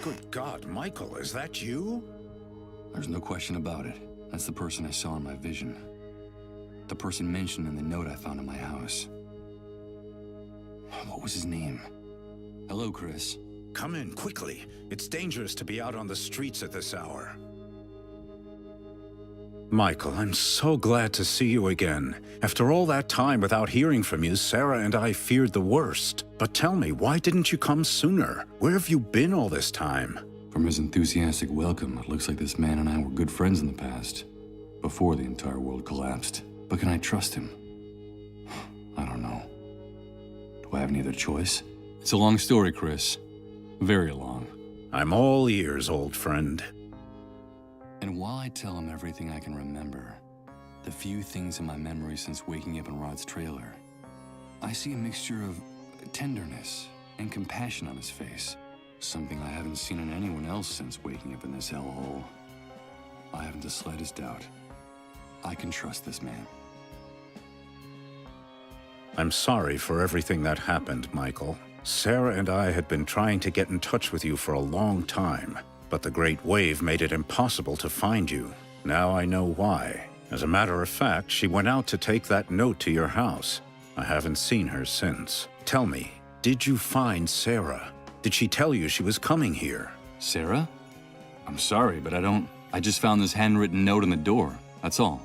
Good God, Michael, is that you? There's no question about it. That's the person I saw in my vision. The person mentioned in the note I found in my house. What was his name? Hello, Chris. Come in, quickly. It's dangerous to be out on the streets at this hour. Michael, I'm so glad to see you again. After all that time without hearing from you, Sarah and I feared the worst. But tell me, why didn't you come sooner? Where have you been all this time? From his enthusiastic welcome, it looks like this man and I were good friends in the past, before the entire world collapsed. But can I trust him? I don't know. Do I have any other choice? It's a long story, Chris. Very long. I'm all ears, old friend. And while I tell him everything I can remember, the few things in my memory since waking up in Rod's trailer, I see a mixture of tenderness and compassion on his face. Something I haven't seen in anyone else since waking up in this hellhole. I haven't the slightest doubt. I can trust this man. I'm sorry for everything that happened, Michael. Sarah and I had been trying to get in touch with you for a long time, but the Great Wave made it impossible to find you. Now I know why. As a matter of fact, she went out to take that note to your house. I haven't seen her since. Tell me, did you find Sarah? Did she tell you she was coming here? Sarah? I'm sorry, but I just found this handwritten note on the door. That's all.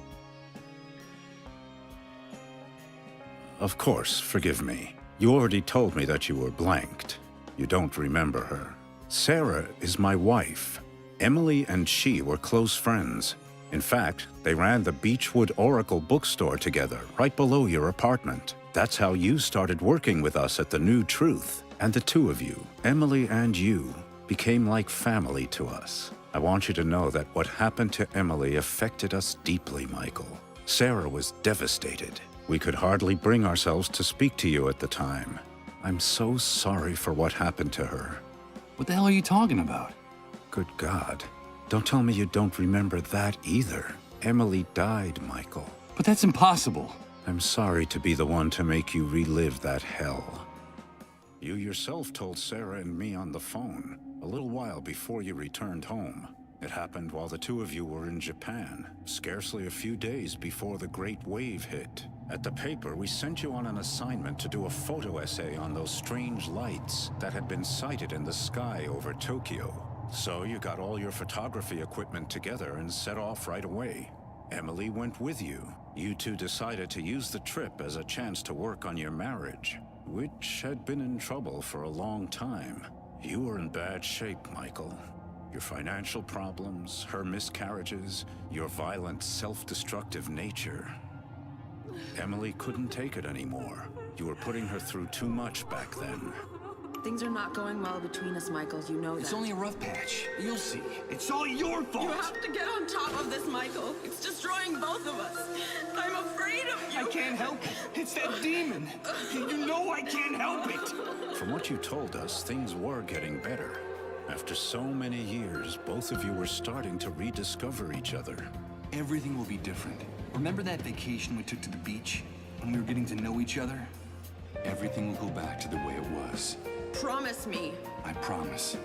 Of course, forgive me. You already told me that you were blanked. You don't remember her. Sarah is my wife. Emily and she were close friends. In fact, they ran the Beechwood Oracle bookstore together, right below your apartment. That's how you started working with us at The New Truth. And the two of you, Emily and you, became like family to us. I want you to know that what happened to Emily affected us deeply, Michael. Sarah was devastated. We could hardly bring ourselves to speak to you at the time. I'm so sorry for what happened to her. What the hell are you talking about? Good God. Don't tell me you don't remember that either. Emily died, Michael. But that's impossible. I'm sorry to be the one to make you relive that hell. You yourself told Sarah and me on the phone, a little while before you returned home. It happened while the two of you were in Japan, scarcely a few days before the Great Wave hit. At the paper, we sent you on an assignment to do a photo essay on those strange lights that had been sighted in the sky over Tokyo. So you got all your photography equipment together and set off right away. Emily went with you. You two decided to use the trip as a chance to work on your marriage, which had been in trouble for a long time. You were in bad shape, Michael. Your financial problems, her miscarriages, your violent, self-destructive nature. Emily couldn't take it anymore. You were putting her through too much back then. Things are not going well between us, Michael. You know that. It's only a rough patch. You'll see. It's all your fault! You have to get on top of this, Michael. It's destroying both of us. I'm afraid of you. I can't help it. It's that demon. You know I can't help it. From what you told us, things were getting better. After so many years, both of you were starting to rediscover each other. Everything will be different. Remember that vacation we took to the beach when we were getting to know each other? Everything will go back to the way it was. Promise me. I promise.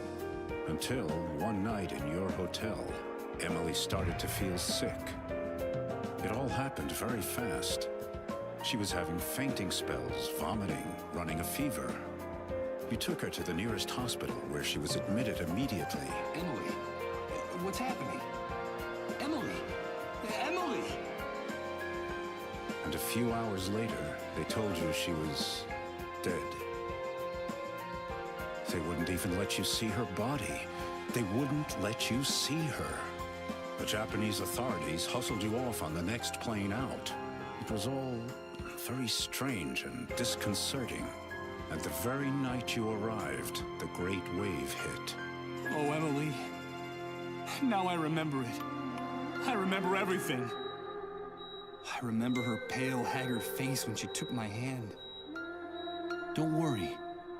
Until one night in your hotel, Emily started to feel sick. It all happened very fast. She was having fainting spells, vomiting, running a fever. You took her to the nearest hospital where she was admitted immediately. Emily, what's happening? Emily! Emily! And a few hours later, they told you she was dead. They wouldn't even let you see her body. They wouldn't let you see her. The Japanese authorities hustled you off on the next plane out. It was all very strange and disconcerting. And the very night you arrived, the Great Wave hit. Oh, Emily. Now I remember it. I remember everything. I remember her pale, haggard face when she took my hand. Don't worry.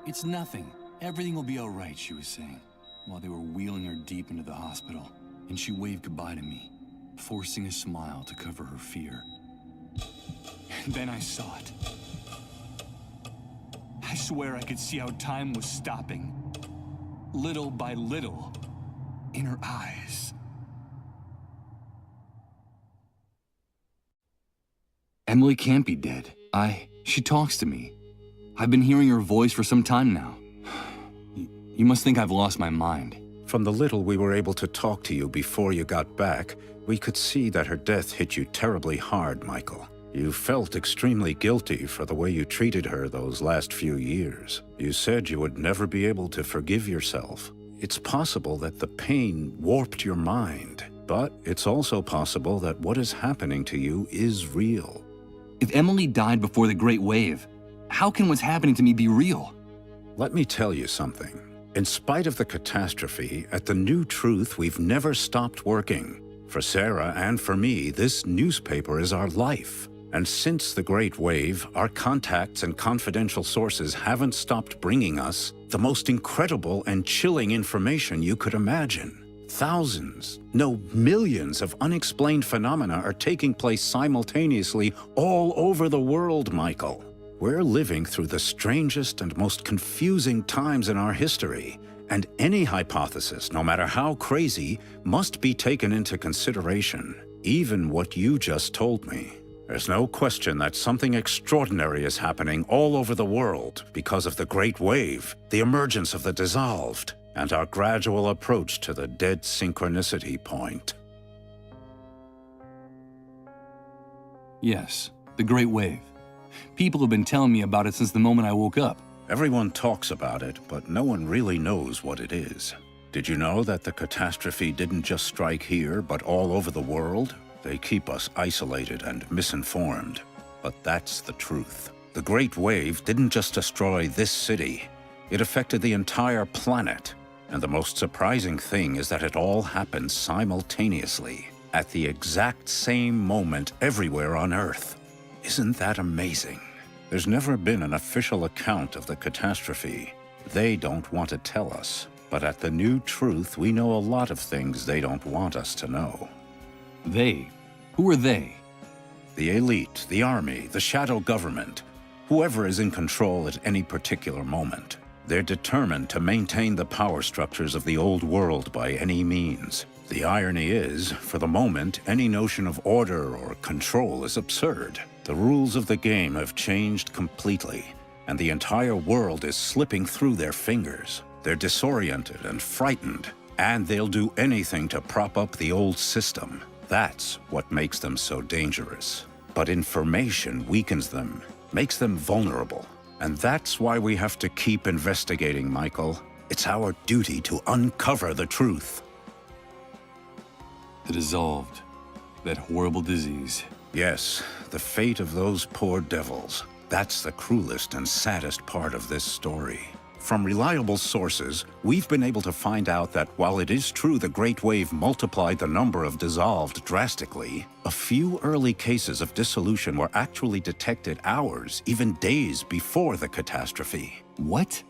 It's nothing. Everything will be all right, she was saying, while they were wheeling her deep into the hospital. And she waved goodbye to me, forcing a smile to cover her fear. And then I saw it. swear I could see how time was stopping. Little by little. In her eyes. Emily can't be dead. She talks to me. I've been hearing her voice for some time now. You must think I've lost my mind. From the little we were able to talk to you before you got back, we could see that her death hit you terribly hard, Michael. You felt extremely guilty for the way you treated her those last few years. You said you would never be able to forgive yourself. It's possible that the pain warped your mind, but it's also possible that what is happening to you is real. If Emily died before the Great Wave, how can what's happening to me be real? Let me tell you something. In spite of the catastrophe, at The New Truth, we've never stopped working. For Sarah and for me, this newspaper is our life. And since the Great Wave, our contacts and confidential sources haven't stopped bringing us the most incredible and chilling information you could imagine. Thousands, no, millions of unexplained phenomena are taking place simultaneously all over the world, Michael. We're living through the strangest and most confusing times in our history, and any hypothesis, no matter how crazy, must be taken into consideration, even what you just told me. There's no question that something extraordinary is happening all over the world because of the Great Wave, the emergence of the dissolved, and our gradual approach to the dead synchronicity point. Yes, the Great Wave. People have been telling me about it since the moment I woke up. Everyone talks about it, but no one really knows what it is. Did you know that the catastrophe didn't just strike here, but all over the world? They keep us isolated and misinformed. But that's the truth. The Great Wave didn't just destroy this city. It affected the entire planet. And the most surprising thing is that it all happened simultaneously, at the exact same moment everywhere on Earth. Isn't that amazing? There's never been an official account of the catastrophe. They don't want to tell us. But at The New Truth, we know a lot of things they don't want us to know. They? Who are they? The elite, the army, the shadow government, whoever is in control at any particular moment. They're determined to maintain the power structures of the old world by any means. The irony is, for the moment, any notion of order or control is absurd. The rules of the game have changed completely, and the entire world is slipping through their fingers. They're disoriented and frightened, and they'll do anything to prop up the old system. That's what makes them so dangerous. But information weakens them, makes them vulnerable. And that's why we have to keep investigating, Michael. It's our duty to uncover the truth. The dissolved. That horrible disease. Yes, the fate of those poor devils. That's the cruelest and saddest part of this story. From reliable sources, we've been able to find out that while it is true the Great Wave multiplied the number of dissolved drastically, a few early cases of dissolution were actually detected hours, even days before the catastrophe. What?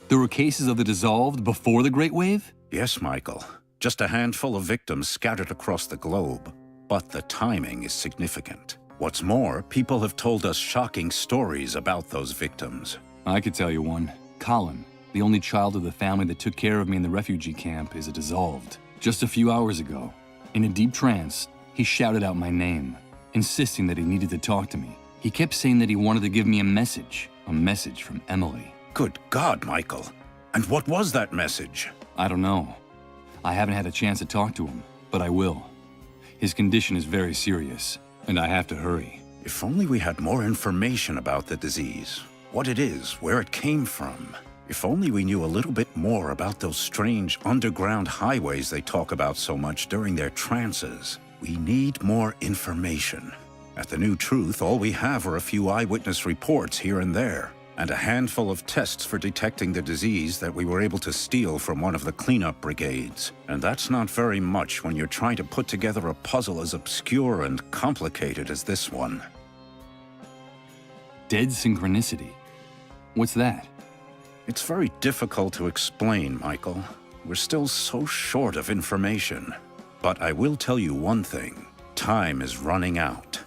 There were cases of the dissolved before the Great Wave? Yes, Michael. Just a handful of victims scattered across the globe. But the timing is significant. What's more, people have told us shocking stories about those victims. I could tell you one. Colin, the only child of the family that took care of me in the refugee camp, is a dissolved. Just a few hours ago, in a deep trance, he shouted out my name, insisting that he needed to talk to me. He kept saying that he wanted to give me a message from Emily. Good God, Michael. And what was that message? I don't know. I haven't had a chance to talk to him, but I will. His condition is very serious, and I have to hurry. If only we had more information about the disease. What it is, where it came from. If only we knew a little bit more about those strange underground highways they talk about so much during their trances. We need more information. At The New Truth, all we have are a few eyewitness reports here and there, and a handful of tests for detecting the disease that we were able to steal from one of the cleanup brigades. And that's not very much when you're trying to put together a puzzle as obscure and complicated as this one. Dead synchronicity? What's that? It's very difficult to explain, Michael. We're still so short of information. But I will tell you one thing. Time is running out.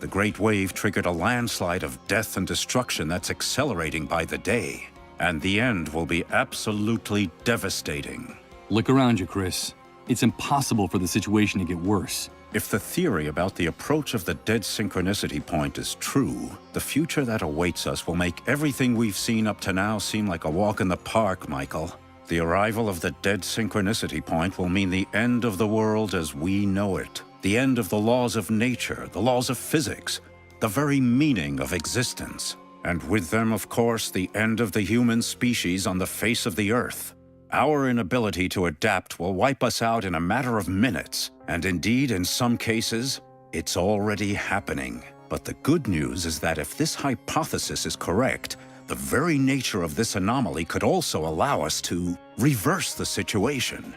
The Great Wave triggered a landslide of death and destruction that's accelerating by the day. And the end will be absolutely devastating. Look around you, Chris. It's impossible for the situation to get worse. If the theory about the approach of the dead synchronicity point is true, the future that awaits us will make everything we've seen up to now seem like a walk in the park, Michael. The arrival of the dead synchronicity point will mean the end of the world as we know it. The end of the laws of nature, the laws of physics, the very meaning of existence. And with them, of course, the end of the human species on the face of the Earth. Our inability to adapt will wipe us out in a matter of minutes, and indeed, in some cases, it's already happening. But the good news is that if this hypothesis is correct, the very nature of this anomaly could also allow us to reverse the situation.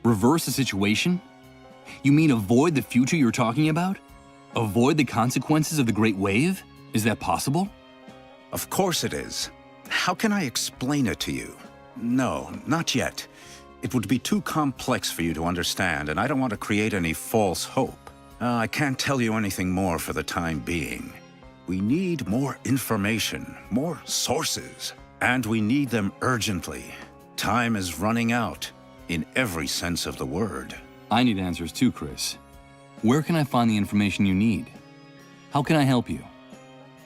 Reverse the situation? You mean avoid the future you're talking about? Avoid the consequences of the Great Wave? Is that possible? Of course it is. How can I explain it to you? No, not yet. It would be too complex for you to understand, and I don't want to create any false hope. I can't tell you anything more for the time being. We need more information, more sources, and we need them urgently. Time is running out, in every sense of the word. I need answers too, Chris. Where can I find the information you need? How can I help you?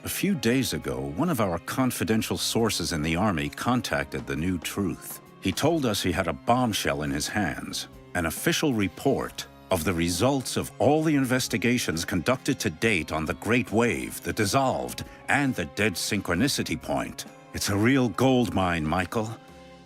A few days ago, one of our confidential sources in the Army contacted the New Truth. He told us he had a bombshell in his hands, an official report of the results of all the investigations conducted to date on the Great Wave, the Dissolved, and the Dead Synchronicity Point. It's a real gold mine, Michael.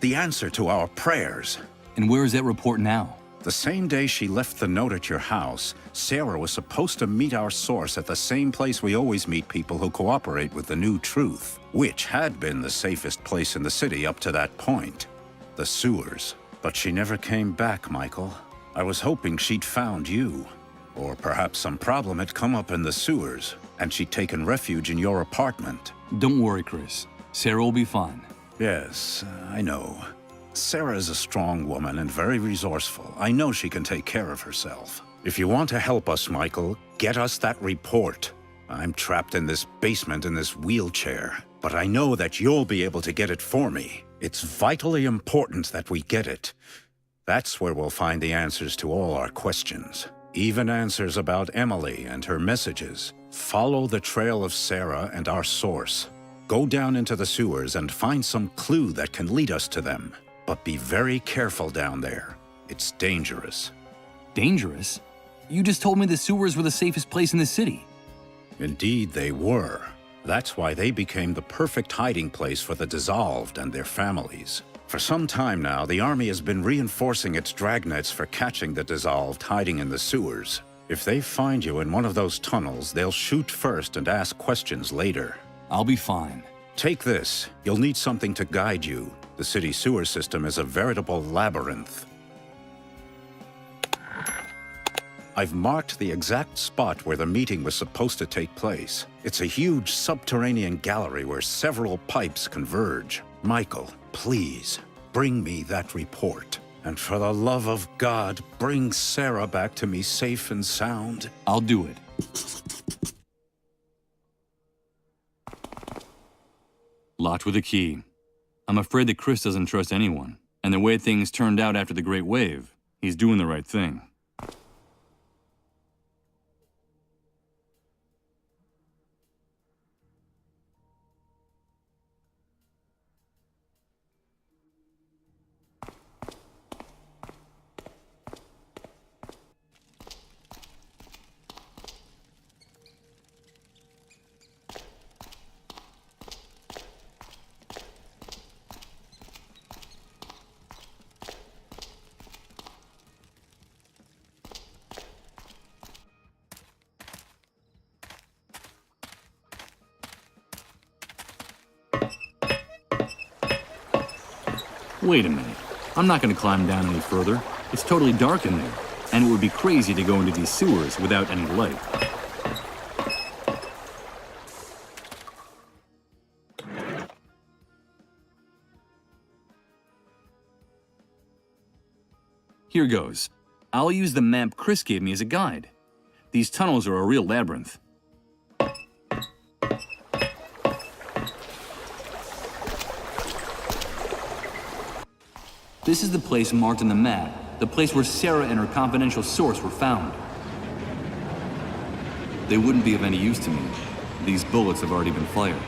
The answer to our prayers. And where is that report now? The same day she left the note at your house, Sarah was supposed to meet our source at the same place we always meet people who cooperate with the New Truth, which had been the safest place in the city up to that point. The sewers. But she never came back, Michael. I was hoping she'd found you. Or perhaps some problem had come up in the sewers, and she'd taken refuge in your apartment. Don't worry, Chris. Sarah will be fine. Yes, I know. Sarah is a strong woman and very resourceful. I know she can take care of herself. If you want to help us, Michael, get us that report. I'm trapped in this basement in this wheelchair, but I know that you'll be able to get it for me. It's vitally important that we get it. That's where we'll find the answers to all our questions. Even answers about Emily and her messages. Follow the trail of Sarah and our source. Go down into the sewers and find some clue that can lead us to them. But be very careful down there. It's dangerous. Dangerous? You just told me the sewers were the safest place in the city. Indeed, they were. That's why they became the perfect hiding place for the Dissolved and their families. For some time now, the Army has been reinforcing its dragnets for catching the Dissolved hiding in the sewers. If they find you in one of those tunnels, they'll shoot first and ask questions later. I'll be fine. Take this. You'll need something to guide you. The city sewer system is a veritable labyrinth. I've marked the exact spot where the meeting was supposed to take place. It's a huge subterranean gallery where several pipes converge. Michael, please, bring me that report. And for the love of God, bring Sarah back to me safe and sound. I'll do it. Locked with a key. I'm afraid that Chris doesn't trust anyone. And the way things turned out after the Great Wave, he's doing the right thing. Wait a minute. I'm not going to climb down any further. It's totally dark in there, and it would be crazy to go into these sewers without any light. Here goes. I'll use the map Chris gave me as a guide. These tunnels are a real labyrinth. This is the place marked on the map, the place where Sarah and her confidential source were found. They wouldn't be of any use to me. These bullets have already been fired.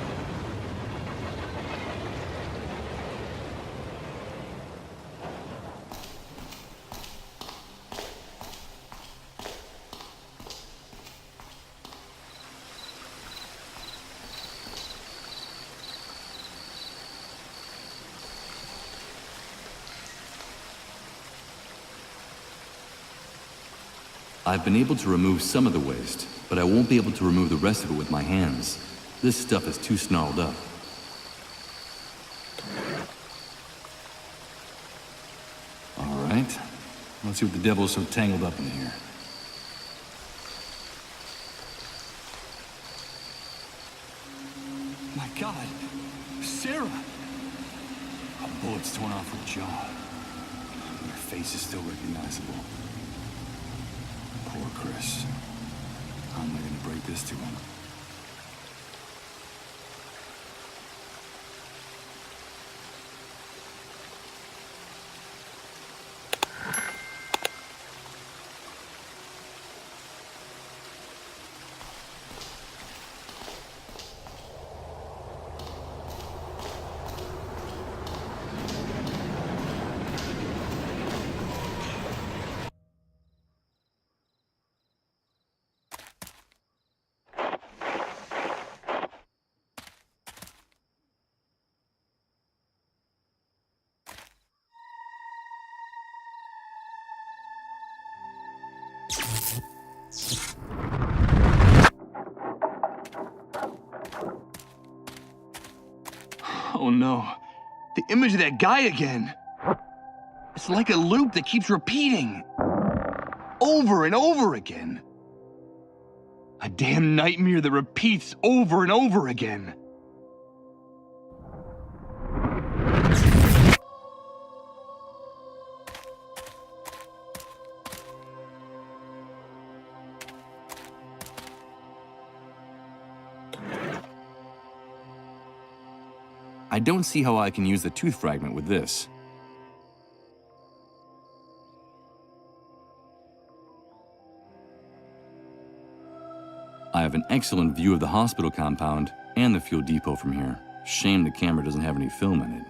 I've been able to remove some of the waste, but I won't be able to remove the rest of it with my hands. This stuff is too snarled up. All right, let's see what the devil is so tangled up in here. My God, Sarah! A bullet's torn off her jaw. Her face is still recognizable. Poor Chris. How am I going to break this to him? Oh no, the image of that guy again. It's like a loop that keeps repeating. Over and over again. A damn nightmare that repeats over and over again. I don't see how I can use the tooth fragment with this. I have an excellent view of the hospital compound and the fuel depot from here. Shame the camera doesn't have any film in it.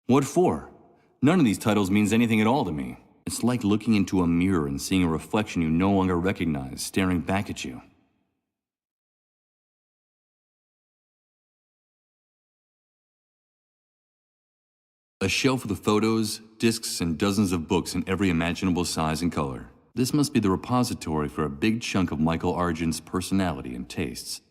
What for? None of these titles means anything at all to me. It's like looking into a mirror and seeing a reflection you no longer recognize staring back at you. A shelf with photos, discs, and dozens of books in every imaginable size and color. This must be the repository for a big chunk of Michael Argent's personality and tastes.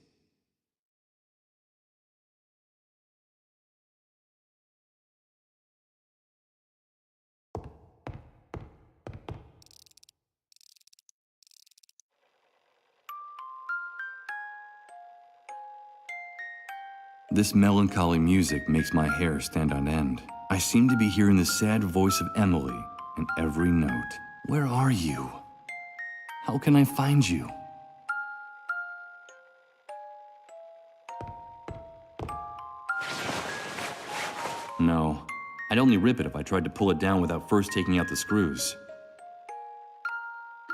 This melancholy music makes my hair stand on end. I seem to be hearing the sad voice of Emily in every note. Where are you? How can I find you? No, I'd only rip it if I tried to pull it down without first taking out the screws.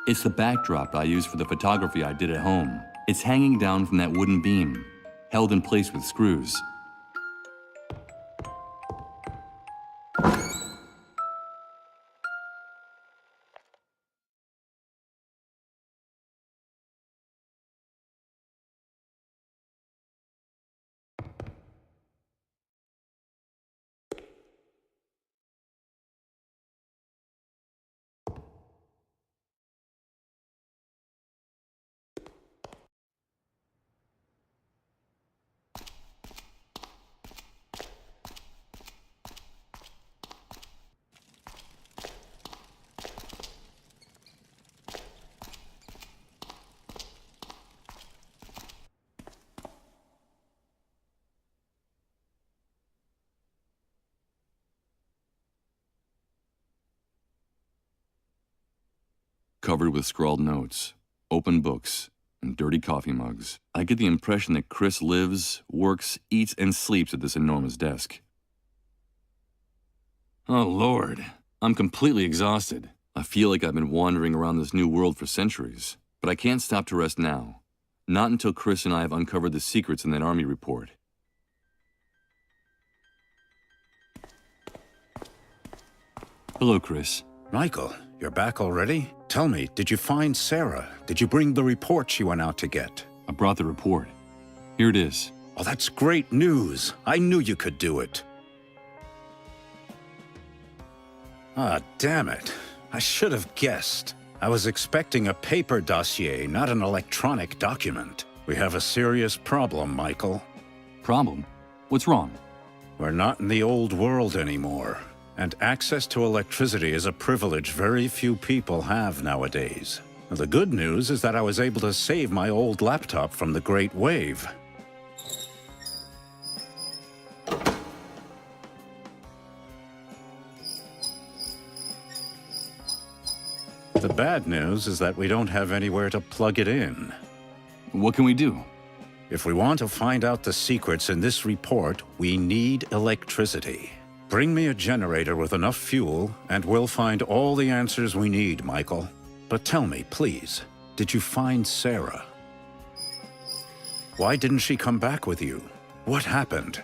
It's the backdrop I used for the photography I did at home. It's hanging down from that wooden beam, held in place with screws. covered with scrawled notes, open books, and dirty coffee mugs. I get the impression that Chris lives, works, eats, and sleeps at this enormous desk. Oh, Lord. I'm completely exhausted. I feel like I've been wandering around this new world for centuries, but I can't stop to rest now. Not until Chris and I have uncovered the secrets in that army report. Hello, Chris. Michael, you're back already? Tell me, did you find Sarah? Did you bring the report she went out to get? I brought the report. Here it is. Oh, that's great news. I knew you could do it. Ah, damn it. I should have guessed. I was expecting a paper dossier, not an electronic document. We have a serious problem, Michael. Problem? What's wrong? We're not in the old world anymore, and access to electricity is a privilege very few people have nowadays. The good news is that I was able to save my old laptop from the Great Wave. The bad news is that we don't have anywhere to plug it in. What can we do? If we want to find out the secrets in this report, we need electricity. Bring me a generator with enough fuel, and we'll find all the answers we need, Michael. But tell me, please, did you find Sarah? Why didn't she come back with you? What happened?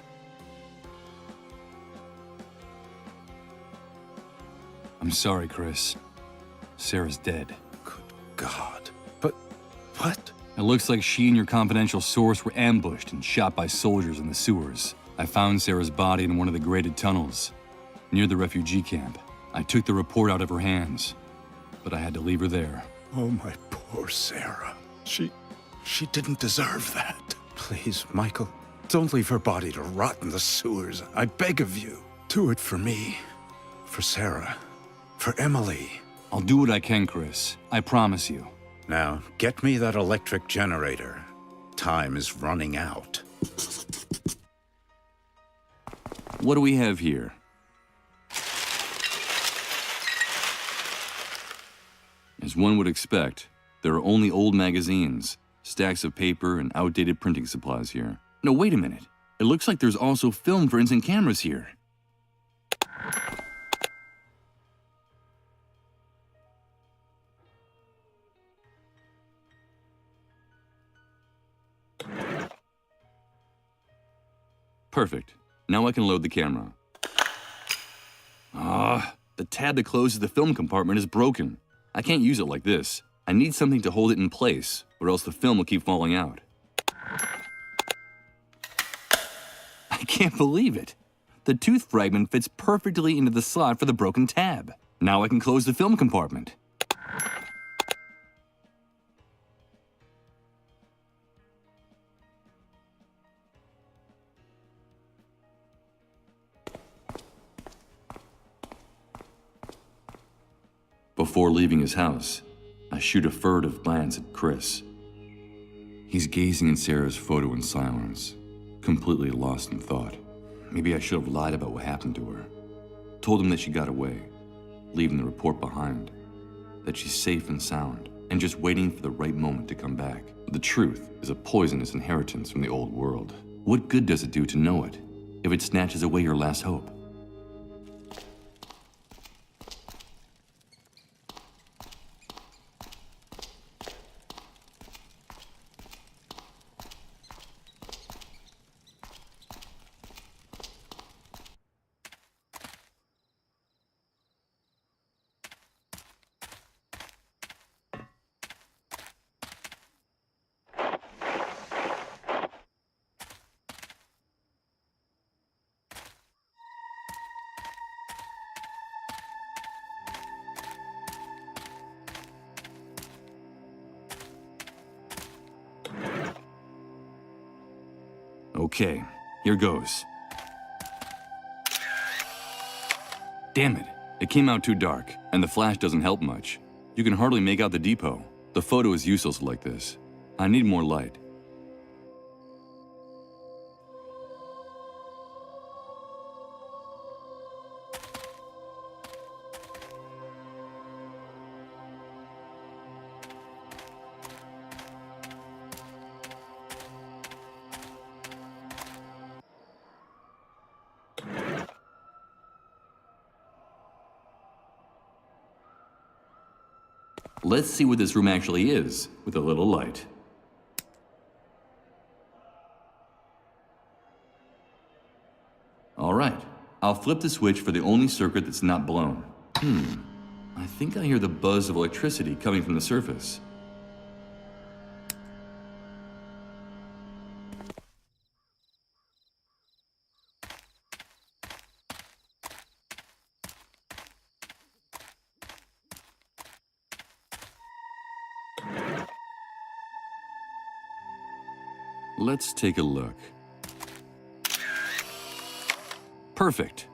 I'm sorry, Chris. Sarah's dead. Good God. But what? It looks like she and your confidential source were ambushed and shot by soldiers in the sewers. I found Sarah's body in one of the graded tunnels, near the refugee camp. I took the report out of her hands, but I had to leave her there. Oh, my poor Sarah. She didn't deserve that. Please, Michael, don't leave her body to rot in the sewers. I beg of you. Do it for me, for Sarah, for Emily. I'll do what I can, Chris. I promise you. Now, get me that electric generator. Time is running out. What do we have here? As one would expect, there are only old magazines, stacks of paper, and outdated printing supplies here. No, wait a minute. It looks like there's also film for instant cameras here. Perfect. Now I can load the camera. The tab that closes the film compartment is broken. I can't use it like this. I need something to hold it in place, or else the film will keep falling out. I can't believe it. The tooth fragment fits perfectly into the slot for the broken tab. Now I can close the film compartment. Before leaving his house, I shoot a furtive glance at Chris. He's gazing at Sarah's photo in silence, completely lost in thought. Maybe I should have lied about what happened to her. Told him that she got away, leaving the report behind, that she's safe and sound, and just waiting for the right moment to come back. But the truth is a poisonous inheritance from the old world. What good does it do to know it, if it snatches away your last hope? Okay, here goes. Damn it, it came out too dark, and the flash doesn't help much. You can hardly make out the depot. The photo is useless like this. I need more light. Let's see what this room actually is, with a little light. All right, I'll flip the switch for the only circuit that's not blown. I think I hear the buzz of electricity coming from the surface. Let's take a look. Perfect.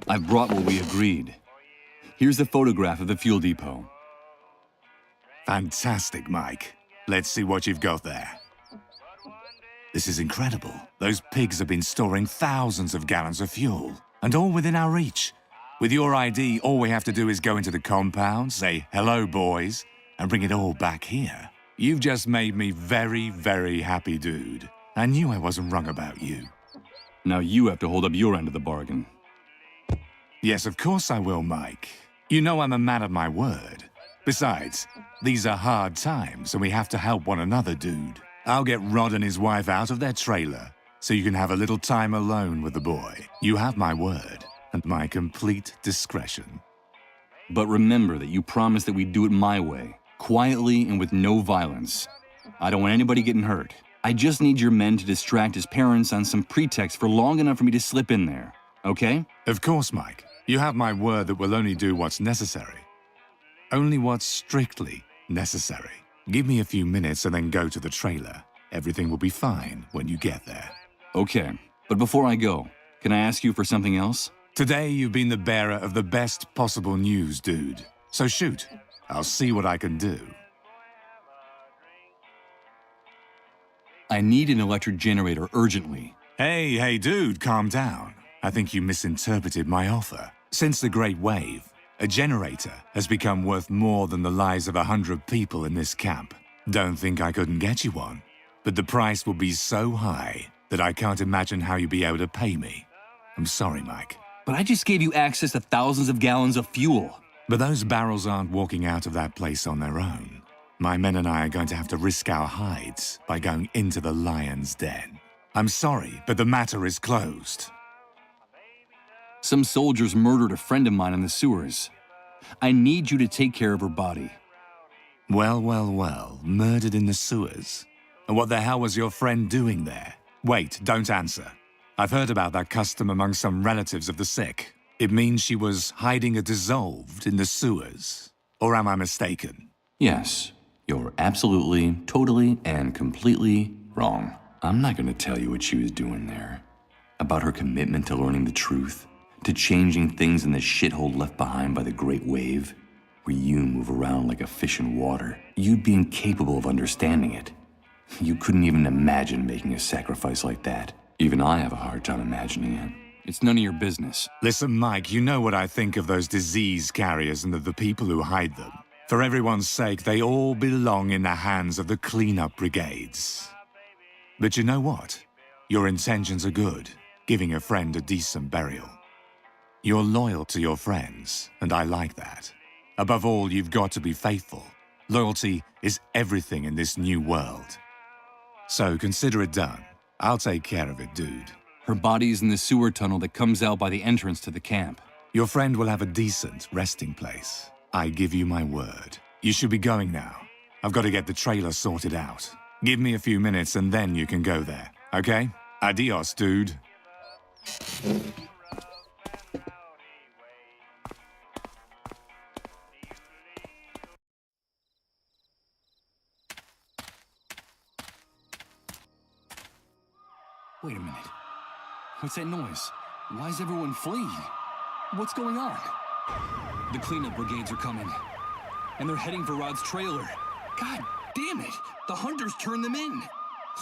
I've brought what we agreed. Here's a photograph of the fuel depot. Fantastic, Mike. Let's see what you've got there. This is incredible. Those pigs have been storing thousands of gallons of fuel, and all within our reach. With your ID, all we have to do is go into the compound, say, "Hello, boys," and bring it all back here. You've just made me very, very happy, dude. I knew I wasn't wrong about you. Now you have to hold up your end of the bargain. Yes, of course I will, Mike. You know I'm a man of my word. Besides, these are hard times and we have to help one another, dude. I'll get Rod and his wife out of their trailer so you can have a little time alone with the boy. You have my word and my complete discretion. But remember that you promised that we'd do it my way, quietly and with no violence. I don't want anybody getting hurt. I just need your men to distract his parents on some pretext for long enough for me to slip in there, okay? Of course, Mike. You have my word that we'll only do what's necessary. Only what's strictly necessary. Give me a few minutes and then go to the trailer. Everything will be fine when you get there. Okay, but before I go, can I ask you for something else? Today you've been the bearer of the best possible news, dude. So shoot. I'll see what I can do. I need an electric generator urgently. Hey, dude, calm down. I think you misinterpreted my offer. Since the Great Wave, a generator has become worth more than the lives of 100 people in this camp. Don't think I couldn't get you one, but the price will be so high that I can't imagine how you'll be able to pay me. I'm sorry, Mike. But I just gave you access to thousands of gallons of fuel. But those barrels aren't walking out of that place on their own. My men and I are going to have to risk our hides by going into the lion's den. I'm sorry, but the matter is closed. Some soldiers murdered a friend of mine in the sewers. I need you to take care of her body. Well, murdered in the sewers. And what the hell was your friend doing there? Wait, don't answer. I've heard about that custom among some relatives of the sick. It means she was hiding a dissolved in the sewers. Or am I mistaken? Yes, you're absolutely, totally, and completely wrong. I'm not going to tell you what she was doing there. About her commitment to learning the truth, to changing things in the shithole left behind by the Great Wave, where you move around like a fish in water. You'd be incapable of understanding it. You couldn't even imagine making a sacrifice like that. Even I have a hard time imagining it. It's none of your business. Listen, Mike, you know what I think of those disease carriers and of the people who hide them. For everyone's sake, they all belong in the hands of the cleanup brigades. But you know what? Your intentions are good, giving a friend a decent burial. You're loyal to your friends, and I like that. Above all, you've got to be faithful. Loyalty is everything in this new world. So consider it done. I'll take care of it, dude. Her body is in the sewer tunnel that comes out by the entrance to the camp. Your friend will have a decent resting place. I give you my word. You should be going now. I've got to get the trailer sorted out. Give me a few minutes and then you can go there, okay? Adios, dude. Wait a minute. What's that noise? Why is everyone fleeing? What's going on? The cleanup brigades are coming. And they're heading for Rod's trailer. God damn it! The hunters turned them in!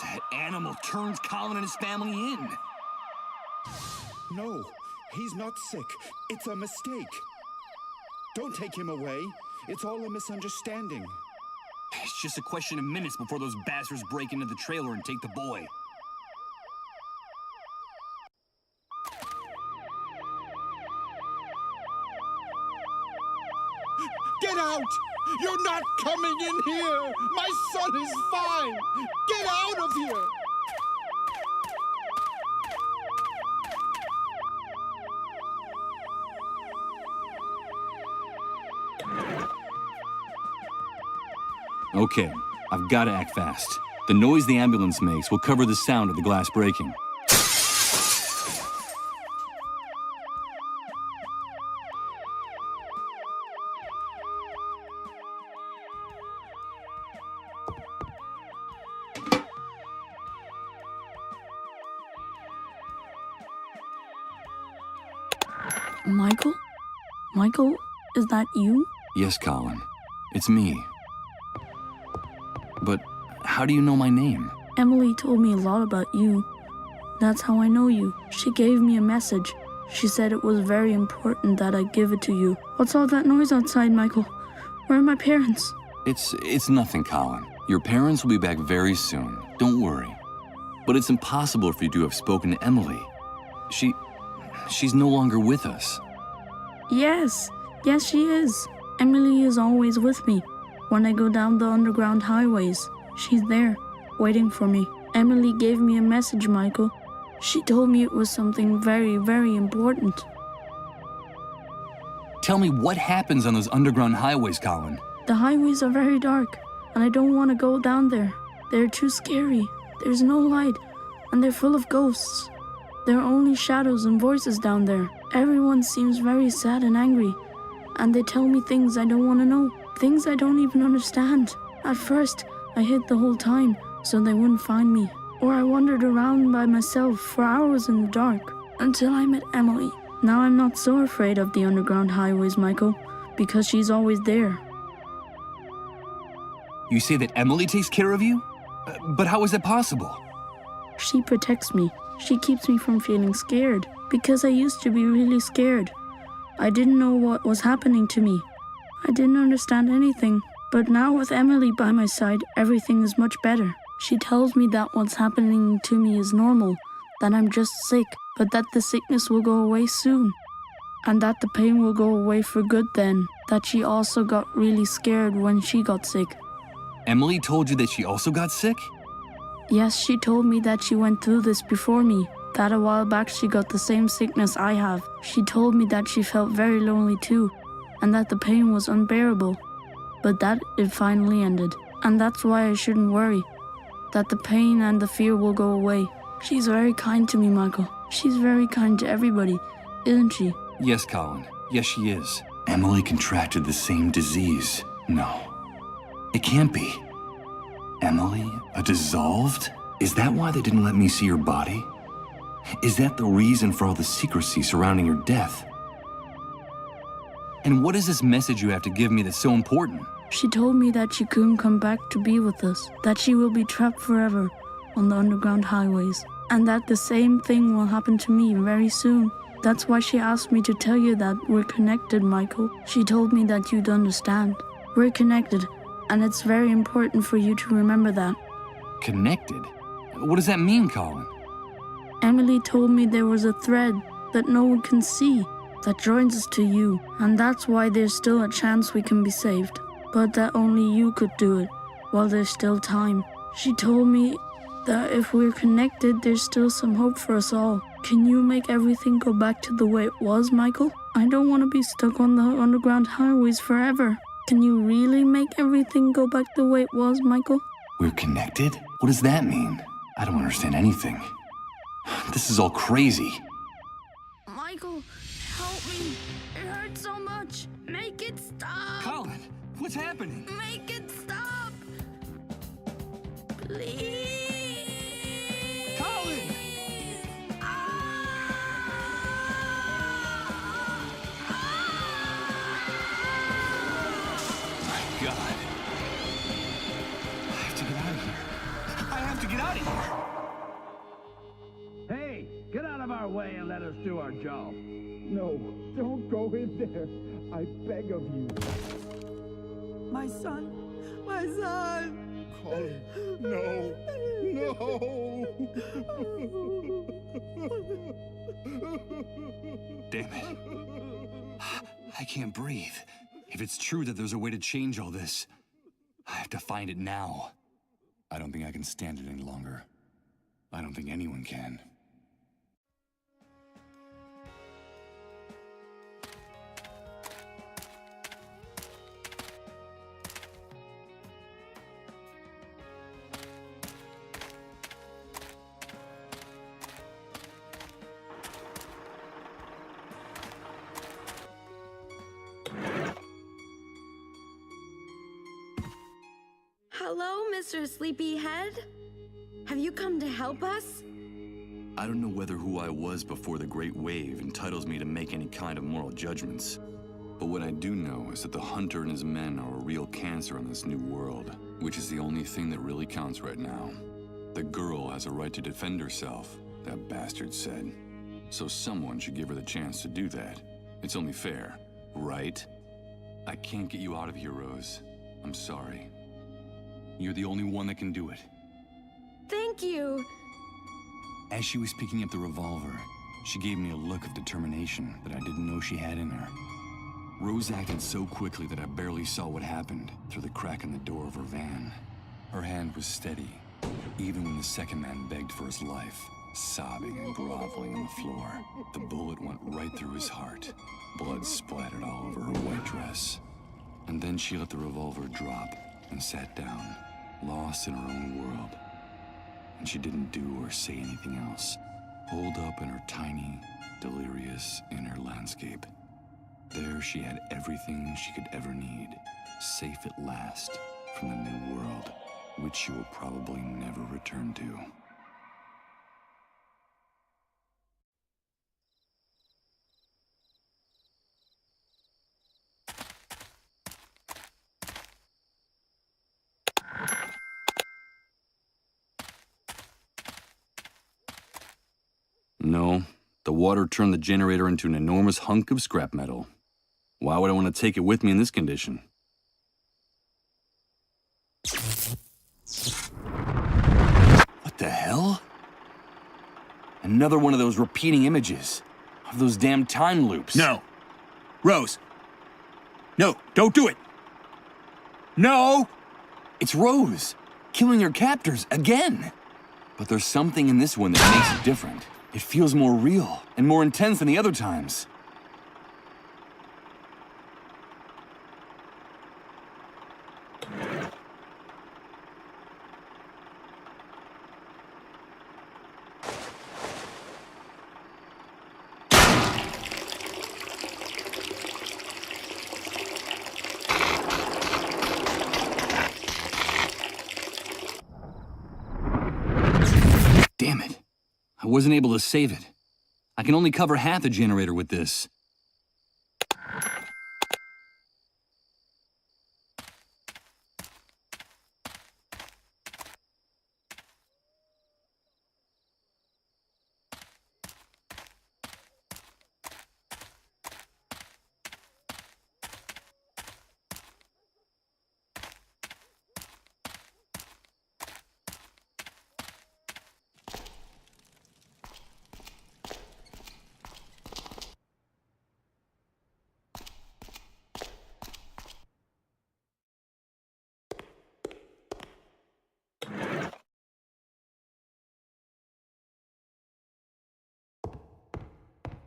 That animal turns Colin and his family in! No, he's not sick. It's a mistake. Don't take him away. It's all a misunderstanding. It's just a question of minutes before those bastards break into the trailer and take the boy. Get out! You're not coming in here! My son is fine! Get out of here! Okay, I've got to act fast. The noise the ambulance makes will cover the sound of the glass breaking. Michael? Michael, is that you? Yes, Colin. It's me. But how do you know my name? Emily told me a lot about you. That's how I know you. She gave me a message. She said it was very important that I give it to you. What's all that noise outside, Michael? Where are my parents? It's nothing, Colin. Your parents will be back very soon. Don't worry. But it's impossible for you to have spoken to Emily. She's no longer with us. Yes, she is. Emily is always with me. When I go down the underground highways, she's there, waiting for me. Emily gave me a message, Michael. She told me it was something very, very important. Tell me what happens on those underground highways, Colin. The highways are very dark, and I don't want to go down there. They're too scary. There's no light, and they're full of ghosts. There are only shadows and voices down there. Everyone seems very sad and angry, and they tell me things I don't want to know, things I don't even understand. At first, I hid the whole time so they wouldn't find me, or I wandered around by myself for hours in the dark until I met Emily. Now I'm not so afraid of the underground highways, Michael, because she's always there. You say that Emily takes care of you? But how is that possible? She protects me. She keeps me from feeling scared, because I used to be really scared. I didn't know what was happening to me. I didn't understand anything. But now with Emily by my side, everything is much better. She tells me that what's happening to me is normal, that I'm just sick, but that the sickness will go away soon. And that the pain will go away for good then. That she also got really scared when she got sick. Emily told you that she also got sick? Yes, she told me that she went through this before me, that a while back she got the same sickness I have. She told me that she felt very lonely too, and that the pain was unbearable, but that it finally ended. And that's why I shouldn't worry, that the pain and the fear will go away. She's very kind to me, Michael. She's very kind to everybody, isn't she? Yes, Colin. Yes, she is. Emily contracted the same disease. No, it can't be. Emily, a dissolved? Is that why they didn't let me see her body? Is that the reason for all the secrecy surrounding her death? And what is this message you have to give me that's so important? She told me that she couldn't come back to be with us, that she will be trapped forever on the underground highways, and that the same thing will happen to me very soon. That's why she asked me to tell you that we're connected, Michael. She told me that you'd understand. We're connected, and it's very important for you to remember that. Connected? What does that mean, Colin? Emily told me there was a thread that no one can see that joins us to you, and that's why there's still a chance we can be saved. But that only you could do it, while there's still time. She told me that if we're connected, there's still some hope for us all. Can you make everything go back to the way it was, Michael? I don't want to be stuck on the underground highways forever. Can you really make everything go back the way it was, Michael? We're connected? What does that mean? I don't understand anything. This is all crazy. Michael, help me. It hurts so much. Make it stop. Colin, what's happening? Make it stop. Please. Colin! My God. I have to get out of here. I have to get out of here. Hey, get out of our way and let us do our job. No, don't go in there. I beg of you. My son. My son. Colin, no. No. Damn it. I can't breathe. If it's true that there's a way to change all this, I have to find it now. I don't think I can stand it any longer. I don't think anyone can. Hello, Mr. Sleepyhead. Have you come to help us? I don't know whether who I was before the Great Wave entitles me to make any kind of moral judgments. But what I do know is that the Hunter and his men are a real cancer in this new world, which is the only thing that really counts right now. The girl has a right to defend herself, that bastard said. So someone should give her the chance to do that. It's only fair, right? I can't get you out of here, Rose. I'm sorry. You're the only one that can do it. Thank you. As she was picking up the revolver, she gave me a look of determination that I didn't know she had in her. Rose acted so quickly that I barely saw what happened through the crack in the door of her van. Her hand was steady, even when the second man begged for his life, sobbing and groveling on the floor. The bullet went right through his heart. Blood splattered all over her white dress. And then she let the revolver drop and sat down, lost in her own world. And she didn't do or say anything else, holed up in her tiny, delirious inner landscape. There she had everything she could ever need, safe at last from the new world, which she will probably never return to. No, the water turned the generator into an enormous hunk of scrap metal. Why would I want to take it with me in this condition? What the hell? Another one of those repeating images. Of those damn time loops. No. Rose. No, don't do it. No! It's Rose, killing her captors again. But there's something in this one that makes it different. It feels more real and more intense than the other times. Damn it. I wasn't able to save it. I can only cover half the generator with this.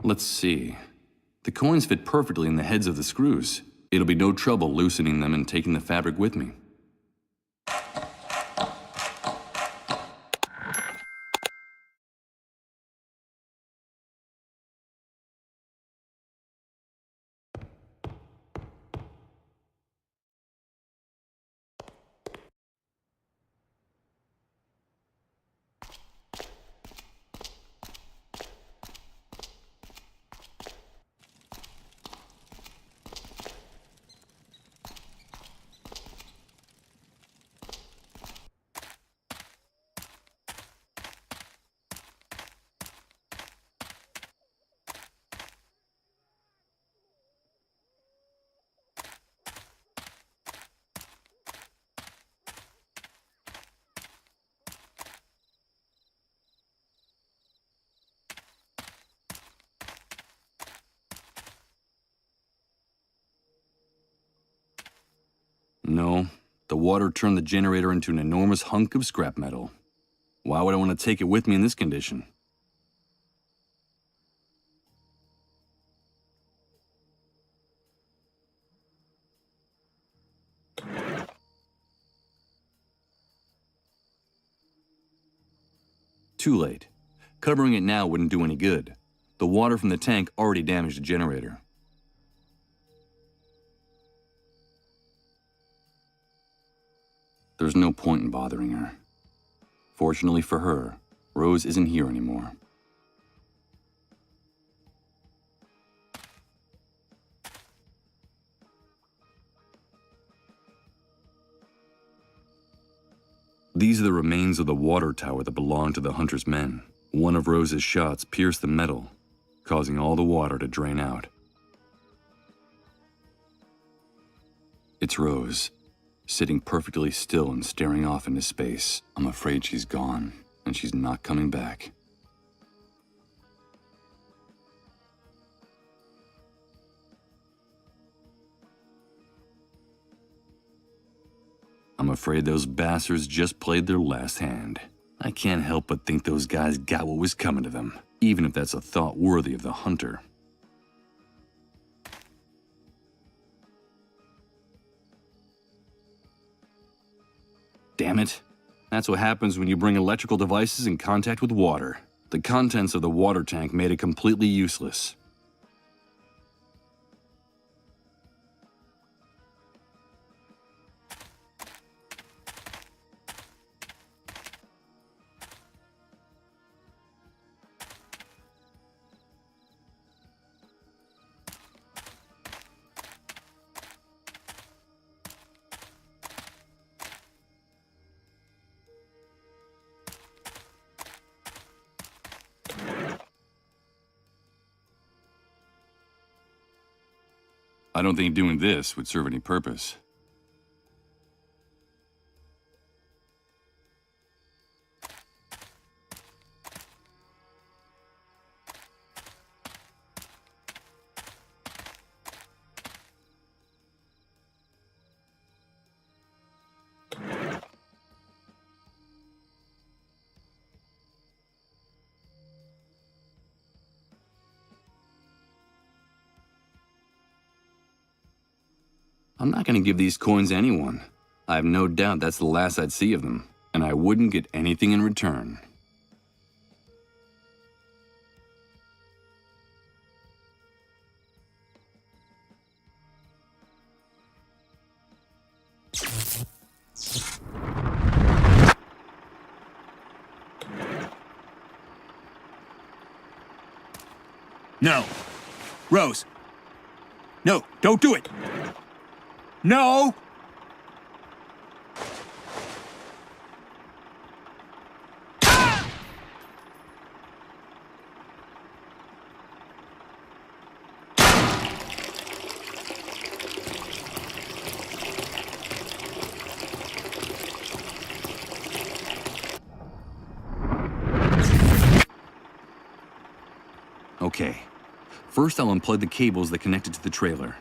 Let's see. The coins fit perfectly in the heads of the screws. It'll be no trouble loosening them and taking the fabric with me. No, the water turned the generator into an enormous hunk of scrap metal. Why would I want to take it with me in this condition? Too late. Covering it now wouldn't do any good. The water from the tank already damaged the generator. There's no point in bothering her. Fortunately for her, Rose isn't here anymore. These are the remains of the water tower that belonged to the hunter's men. One of Rose's shots pierced the metal, causing all the water to drain out. It's Rose, sitting perfectly still and staring off into space. I'm afraid she's gone, and she's not coming back. I'm afraid those bastards just played their last hand. I can't help but think those guys got what was coming to them, even if that's a thought worthy of the hunter. Damn it. That's what happens when you bring electrical devices in contact with water. The contents of the water tank made it completely useless. I don't think doing this would serve any purpose. I'm not going to give these coins to anyone. I have no doubt that's the last I'd see of them, and I wouldn't get anything in return. No. Rose. No, don't do it. No! Okay. First, I'll unplug the cables that connected to the trailer.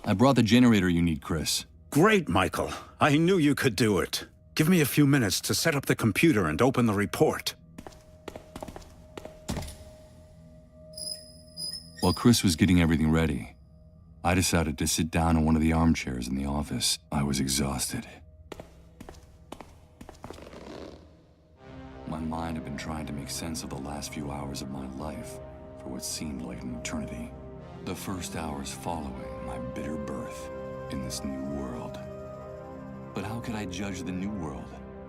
I brought the generator you need, Chris. Great, Michael. I knew you could do it. Give me a few minutes to set up the computer and open the report. While Chris was getting everything ready, I decided to sit down in one of the armchairs in the office. I was exhausted. My mind had been trying to make sense of the last few hours of my life for what seemed like an eternity. The first hours following my bitter birth in this new world. But how could I judge the new world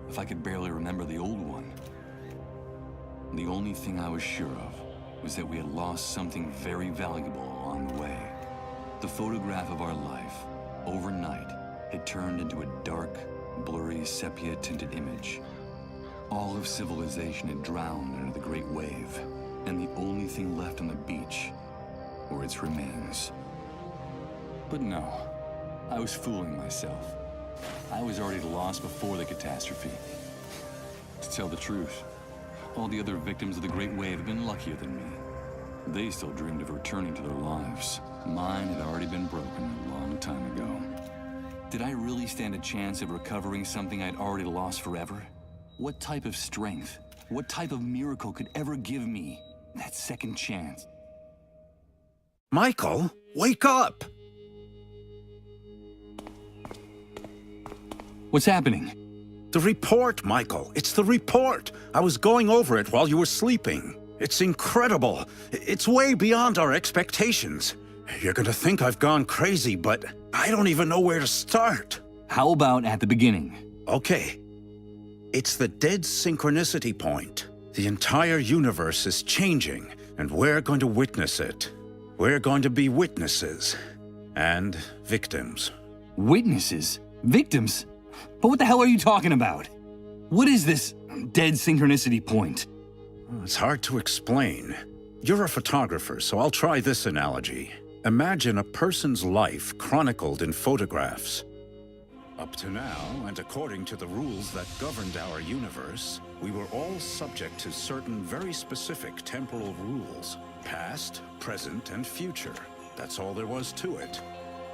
if I could barely remember the old one? The only thing I was sure of was that we had lost something very valuable along the way. The photograph of our life, overnight, had turned into a dark, blurry, sepia-tinted image. All of civilization had drowned under the great wave, and the only thing left on the beach were its remains. But no, I was fooling myself. I was already lost before the catastrophe. To tell the truth, all the other victims of the Great Wave had been luckier than me. They still dreamed of returning to their lives. Mine had already been broken a long time ago. Did I really stand a chance of recovering something I'd already lost forever? What type of strength, what type of miracle could ever give me that second chance? Michael, wake up! What's happening? The report, Michael. It's the report. I was going over it while you were sleeping. It's incredible. It's way beyond our expectations. You're gonna think I've gone crazy, but I don't even know where to start. How about at the beginning? Okay. It's the dead synchronicity point. The entire universe is changing, and we're going to witness it. We're going to be witnesses. And victims. Witnesses? Victims? But what the hell are you talking about? What is this dead synchronicity point? It's hard to explain. You're a photographer, so I'll try this analogy. Imagine a person's life chronicled in photographs. Up to now, and according to the rules that governed our universe, we were all subject to certain very specific temporal rules. Past, present, and future. That's all there was to it.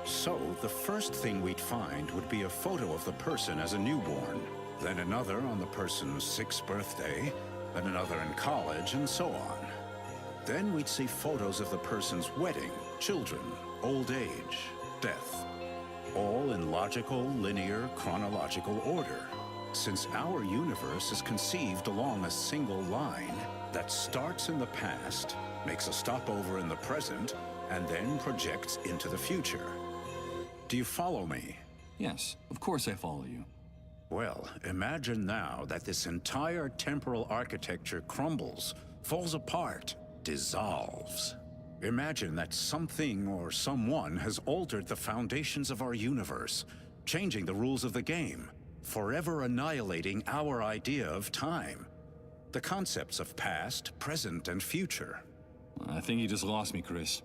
So, the first thing we'd find would be a photo of the person as a newborn, then another on the person's 6th birthday, then another in college, and so on. Then we'd see photos of the person's wedding, children, old age, death. All in logical, linear, chronological order. Since our universe is conceived along a single line that starts in the past, makes a stopover in the present, and then projects into the future. Do you follow me? Yes, of course I follow you. Well, imagine now that this entire temporal architecture crumbles, falls apart, dissolves. Imagine that something or someone has altered the foundations of our universe, changing the rules of the game, forever annihilating our idea of time. The concepts of past, present, and future. I think you just lost me, Chris.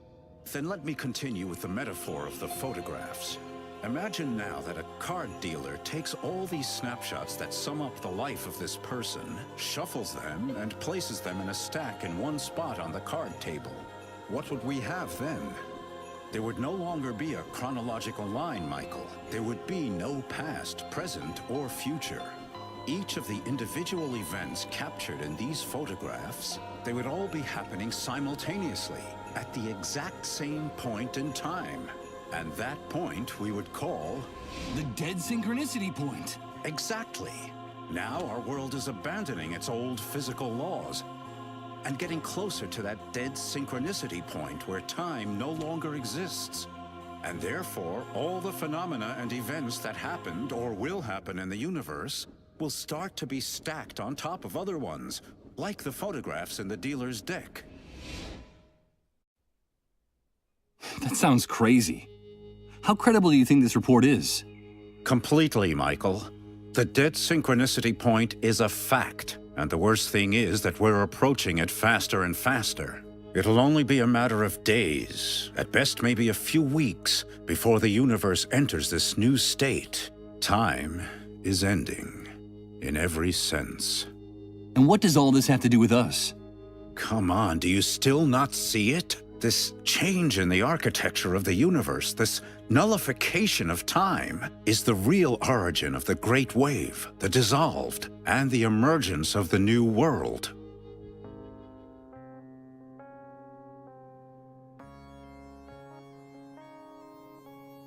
Then let me continue with the metaphor of the photographs. Imagine now that a card dealer takes all these snapshots that sum up the life of this person, shuffles them, and places them in a stack in one spot on the card table. What would we have then? There would no longer be a chronological line, Michael. There would be no past, present, or future. Each of the individual events captured in these photographs, they would all be happening simultaneously, at the exact same point in time. And that point we would call... the dead synchronicity point. Exactly. Now our world is abandoning its old physical laws and getting closer to that dead synchronicity point where time no longer exists. And therefore, all the phenomena and events that happened or will happen in the universe will start to be stacked on top of other ones, like the photographs in the dealer's deck. That sounds crazy. How credible do you think this report is? Completely, Michael. The dead synchronicity point is a fact, and the worst thing is that we're approaching it faster and faster. It'll only be a matter of days, at best maybe a few weeks, before the universe enters this new state. Time is ending, in every sense. And what does all this have to do with us? Come on, do you still not see it? This change in the architecture of the universe, this nullification of time, is the real origin of the Great Wave, the dissolved, and the emergence of the New World.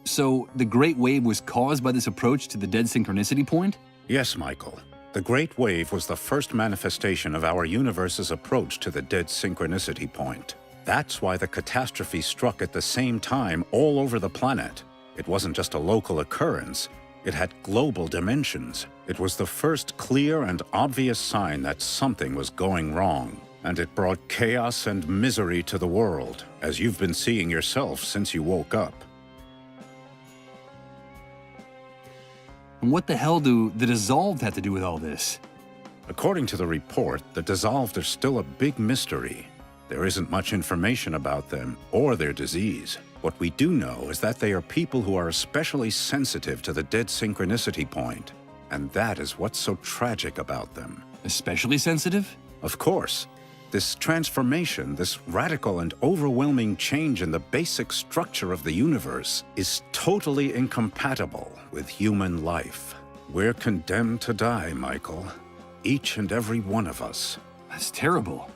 So, the Great Wave was caused by this approach to the dead synchronicity point? Yes, Michael. The Great Wave was the first manifestation of our universe's approach to the dead synchronicity point. That's why the catastrophe struck at the same time all over the planet. It wasn't just a local occurrence. It had global dimensions. It was the first clear and obvious sign that something was going wrong. And it brought chaos and misery to the world, as you've been seeing yourself since you woke up. And what the hell do the dissolved have to do with all this? According to the report, the dissolved are still a big mystery. There isn't much information about them or their disease. What we do know is that they are people who are especially sensitive to the dead synchronicity point. And that is what's so tragic about them. Especially sensitive? Of course. This transformation, this radical and overwhelming change in the basic structure of the universe, is totally incompatible with human life. We're condemned to die, Michael. Each and every one of us. That's terrible.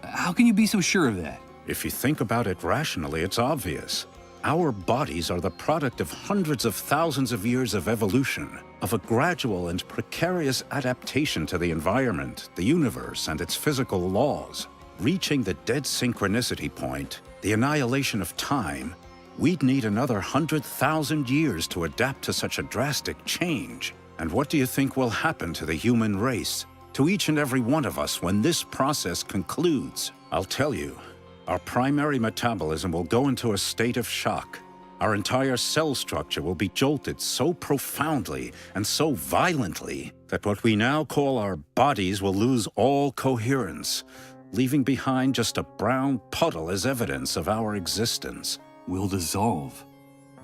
How can you be so sure of that? If you think about it rationally, it's obvious. Our bodies are the product of hundreds of thousands of years of evolution, of a gradual and precarious adaptation to the environment, the universe, and its physical laws. Reaching the dead synchronicity point, the annihilation of time, we'd need another 100,000 years to adapt to such a drastic change. And what do you think will happen to the human race, to each and every one of us when this process concludes? I'll tell you. Our primary metabolism will go into a state of shock. Our entire cell structure will be jolted so profoundly and so violently that what we now call our bodies will lose all coherence, leaving behind just a brown puddle as evidence of our existence. We'll dissolve,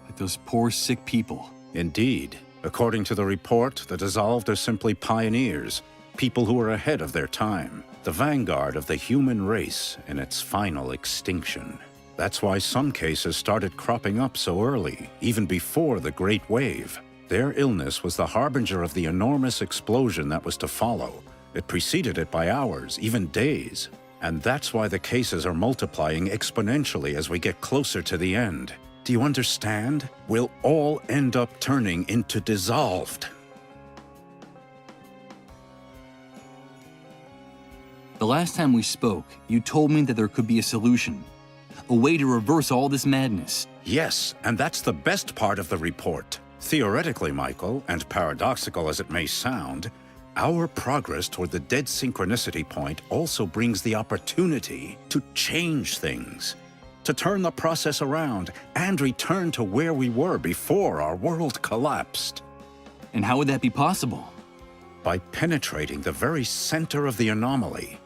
like those poor sick people. Indeed. According to the report, the dissolved are simply pioneers, people who are ahead of their time. The vanguard of the human race in its final extinction. That's why some cases started cropping up so early, even before the Great Wave. Their illness was the harbinger of the enormous explosion that was to follow. It preceded it by hours, even days. And that's why the cases are multiplying exponentially as we get closer to the end. Do you understand? We'll all end up turning into dissolved. The last time we spoke, you told me that there could be a solution. A way to reverse all this madness. Yes, and that's the best part of the report. Theoretically, Michael, and paradoxical as it may sound, our progress toward the dead synchronicity point also brings the opportunity to change things, to turn the process around and return to where we were before our world collapsed. And how would that be possible? By penetrating the very center of the anomaly,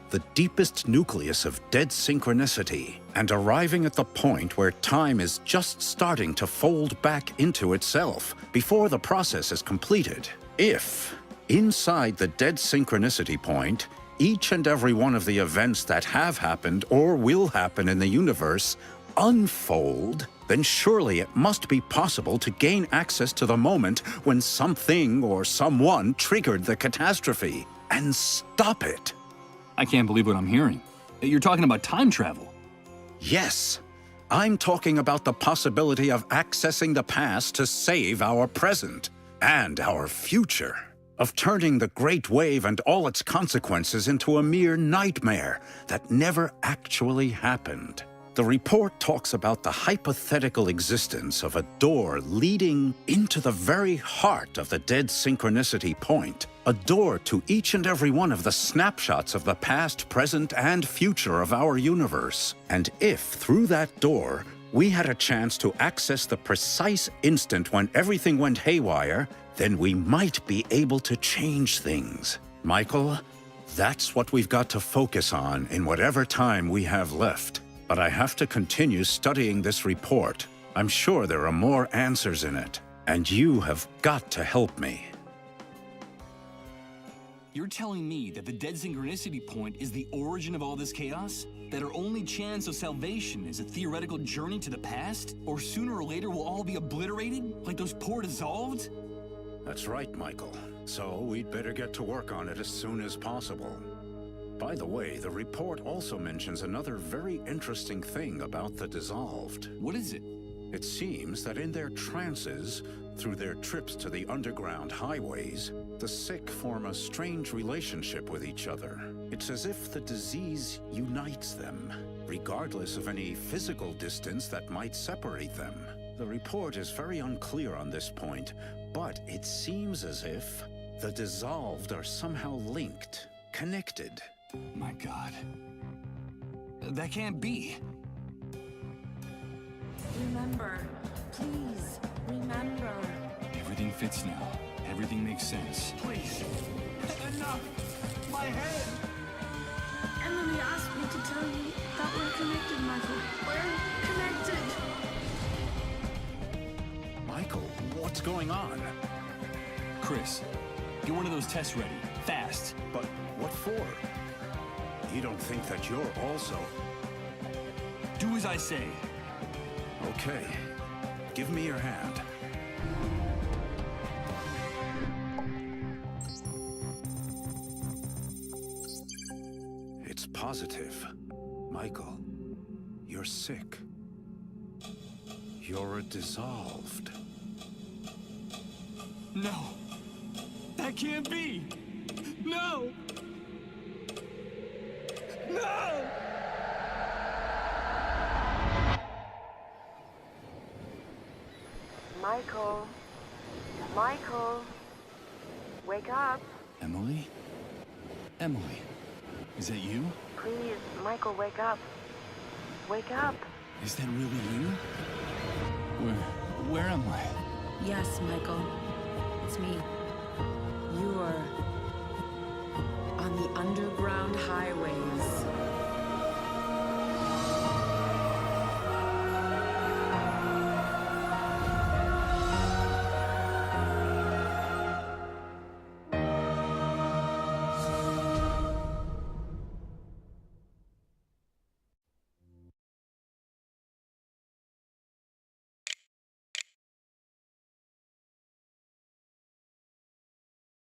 the deepest nucleus of dead synchronicity, and arriving at the point where time is just starting to fold back into itself before the process is completed. If, inside the dead synchronicity point, each and every one of the events that have happened or will happen in the universe unfold, then surely it must be possible to gain access to the moment when something or someone triggered the catastrophe and stop it. I can't believe what I'm hearing. You're talking about time travel. Yes. I'm talking about the possibility of accessing the past to save our present and our future. Of turning the Great Wave and all its consequences into a mere nightmare that never actually happened. The report talks about the hypothetical existence of a door leading into the very heart of the dead synchronicity point, a door to each and every one of the snapshots of the past, present, and future of our universe. And if, through that door, we had a chance to access the precise instant when everything went haywire, then we might be able to change things. Michael, that's what we've got to focus on in whatever time we have left. But I have to continue studying this report. I'm sure there are more answers in it, and you have got to help me. You're telling me that the dead synchronicity point is the origin of all this chaos? That our only chance of salvation is a theoretical journey to the past? Or sooner or later we'll all be obliterated? Like those poor dissolved? That's right, Michael. So we'd better get to work on it as soon as possible. By the way, the report also mentions another very interesting thing about the dissolved. What is it? It seems that in their trances, through their trips to the underground highways, the sick form a strange relationship with each other. It's as if the disease unites them, regardless of any physical distance that might separate them. The report is very unclear on this point, but it seems as if the dissolved are somehow linked, connected. My God. That can't be. Remember, please, remember. Everything fits now. Everything makes sense. Please. Enough. My head. Emily asked me to tell you that we're connected, Michael. We're connected. Michael, what's going on? Chris, get one of those tests ready. Fast. But what for? You don't think that you're also... Do as I say. Okay. Give me your hand. It's positive. Michael, you're sick. You're a dissolved. No. That can't be. No. No! Michael. Michael. Wake up. Emily? Emily, is that you? Please, Michael, wake up. Wake up. Is that really you? Where am I? Yes, Michael. It's me. You are on the underground highways.